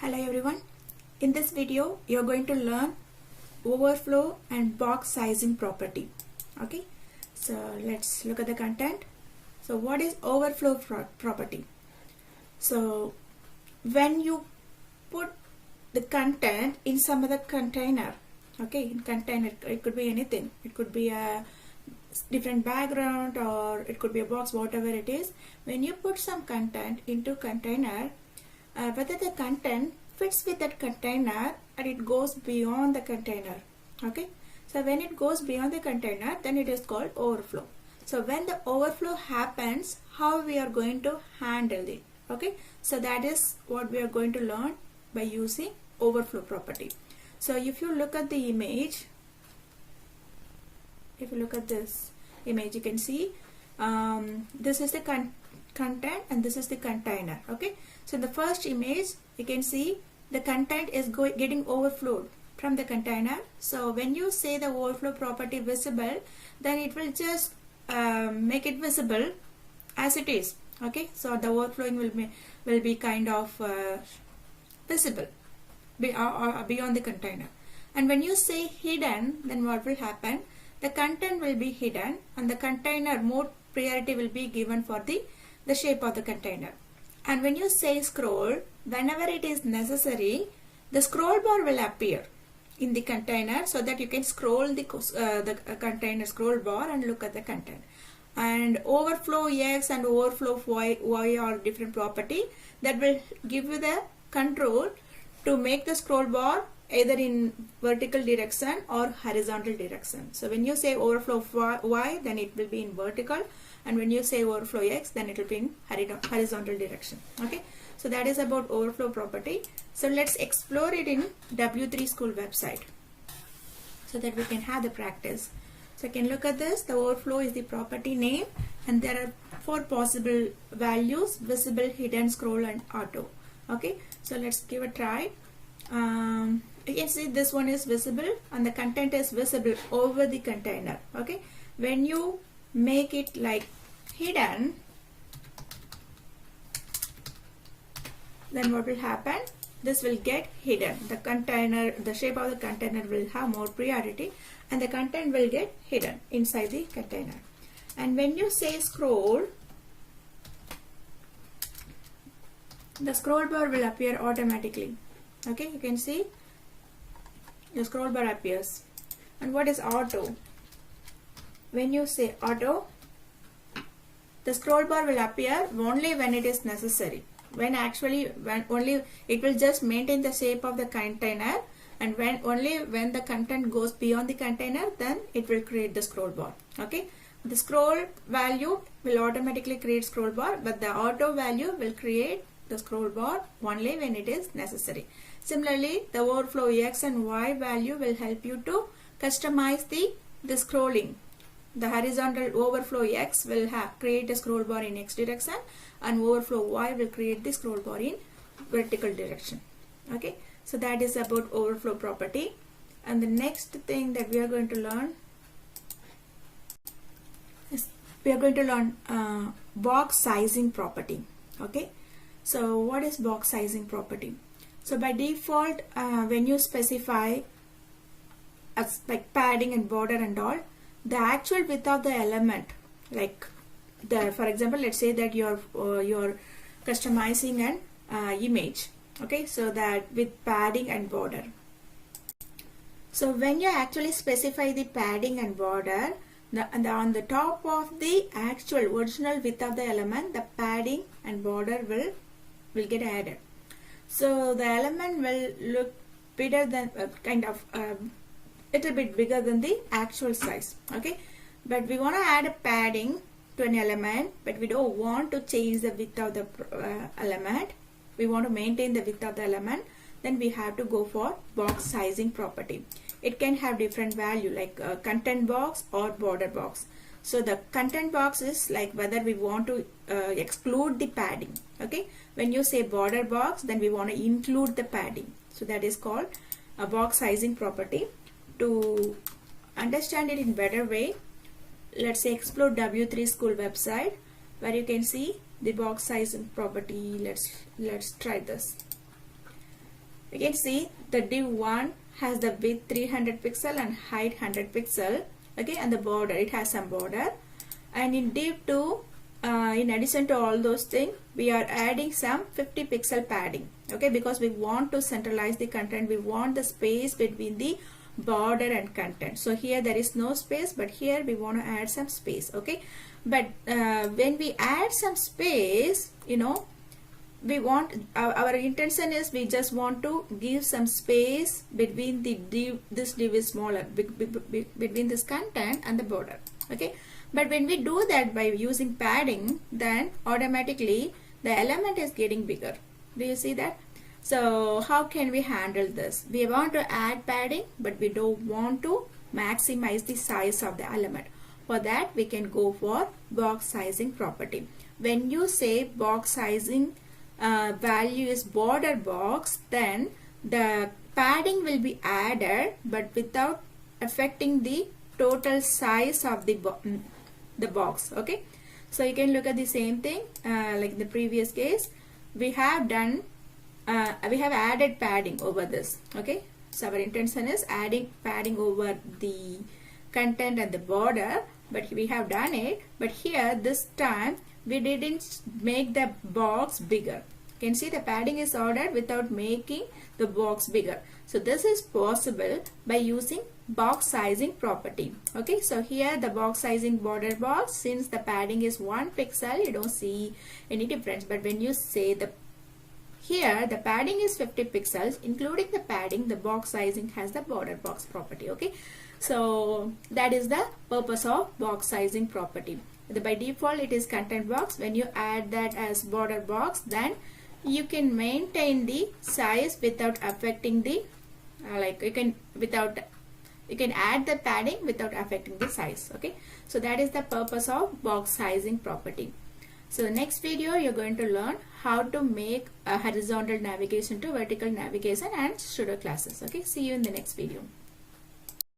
Hello everyone. In this video you're going to learn overflow and box sizing property. Okay, so let's look at the content. So what is overflow property? So when you put the content in some other container, okay, in container it could be anything. It could be a different background or it could be a box, whatever it is. When you put some content into container, whether the content fits with that container and it goes beyond the container. Okay, so when it goes beyond the container, then it is called overflow. So when the overflow happens, how we are going to handle it. Okay, so that is what we are going to learn by using overflow property. So if you look at the image, if you look at this image, you can see this is the content and this is the container. Okay, so the first image you can see the content is getting overflowed from the container. So when you say the overflow property visible, then it will just make it visible as it is. Okay, so the overflowing will be kind of visible beyond the container. And when you say hidden, then what will happen? The content will be hidden and the container more priority will be given for the shape of the container. And when you say scroll, whenever it is necessary, the scroll bar will appear in the container so that you can scroll the container scroll bar and look at the content. And overflow X and overflow Y are different property that will give you the control to make the scroll bar either in vertical direction or horizontal direction. So when you say overflow Y, then it will be in vertical, and when you say overflow X, then it will be in horizontal direction. Okay, so that is about overflow property. So let's explore it in W3 School website so that we can have the practice. So you can look at this. The overflow is the property name and there are 4 possible values: visible, hidden, scroll and auto. Okay, so let's give a try. You can see this one is visible and the content is visible over the container. Okay, when you make it like hidden, then what will happen? This will get hidden. The container, the shape of the container will have more priority and the content will get hidden inside the container. And when you say scroll, the scroll bar will appear automatically. Okay, you can see the scroll bar appears. And what is auto? When you say auto, the scroll bar will appear only when it is necessary. When only it will just maintain the shape of the container, and only when the content goes beyond the container, then it will create the scroll bar. Okay, the scroll value will automatically create scroll bar, but the auto value will create the scroll bar only when it is necessary. Similarly, the overflow X and Y value will help you to customize the scrolling. The horizontal overflow X will create a scroll bar in X direction and overflow Y will create the scroll bar in vertical direction. Okay, so that is about overflow property. And the next thing that we are going to learn is box sizing property. Okay, so what is box sizing property? So by default, when you specify as like padding and border and all, the actual width of the element, like for example, let's say that you're customizing an image. Okay, so that with padding and border. So when you actually specify the padding and border, on the top of the actual original width of the element, the padding and border will get added. So the element will look bigger than little bit bigger than the actual size. Okay, but we want to add a padding to an element, but we don't want to change the width of the element. We want to maintain the width of the element. Then we have to go for box sizing property. It can have different value like content box or border box. So the content box is like whether we want to exclude the padding. Okay, when you say border box, then we want to include the padding. So that is called a box sizing property. To understand it in better way, let's say explore W3 School website where you can see the box size and property. Let's try this. You can see the div 1 has the width 300 pixel and height 100 pixel. Okay, and the border, it has some border. And in div 2, in addition to all those things, we are adding some 50 pixel padding. Okay, because we want to centralize the content. We want the space between the border and content. So here there is no space, but here we want to add some space. Okay, but when we add some space, you know, we want, our intention is we just want to give some space between the div, this div is smaller, between this content and the border. Okay, but when we do that by using padding, then automatically the element is getting bigger. Do you see that? So how can we handle this? We want to add padding, but we don't want to maximize the size of the element. For that, we can go for box sizing property. When you say box sizing value is border box, then the padding will be added, but without affecting the total size of the box. Okay, so you can look at the same thing like the previous case. We have done we have added padding over this. Okay, so our intention is adding padding over the content and the border, but we have done it. But here this time we didn't make the box bigger. You can see the padding is ordered without making the box bigger. So this is possible by using box sizing property. Okay, so here the box sizing border box, since the padding is 1 pixel, you don't see any difference. But when you say here the padding is 50 pixels, including the padding, the box sizing has the border box property. Okay, so that is the purpose of box sizing property. By default it is content box. When you add that as border box, then you can maintain the size without affecting the you can add the padding without affecting the size. Okay, so that is the purpose of box sizing property. So the next video you're going to learn how to make a horizontal navigation to vertical navigation and pseudo classes. Okay, see you in the next video.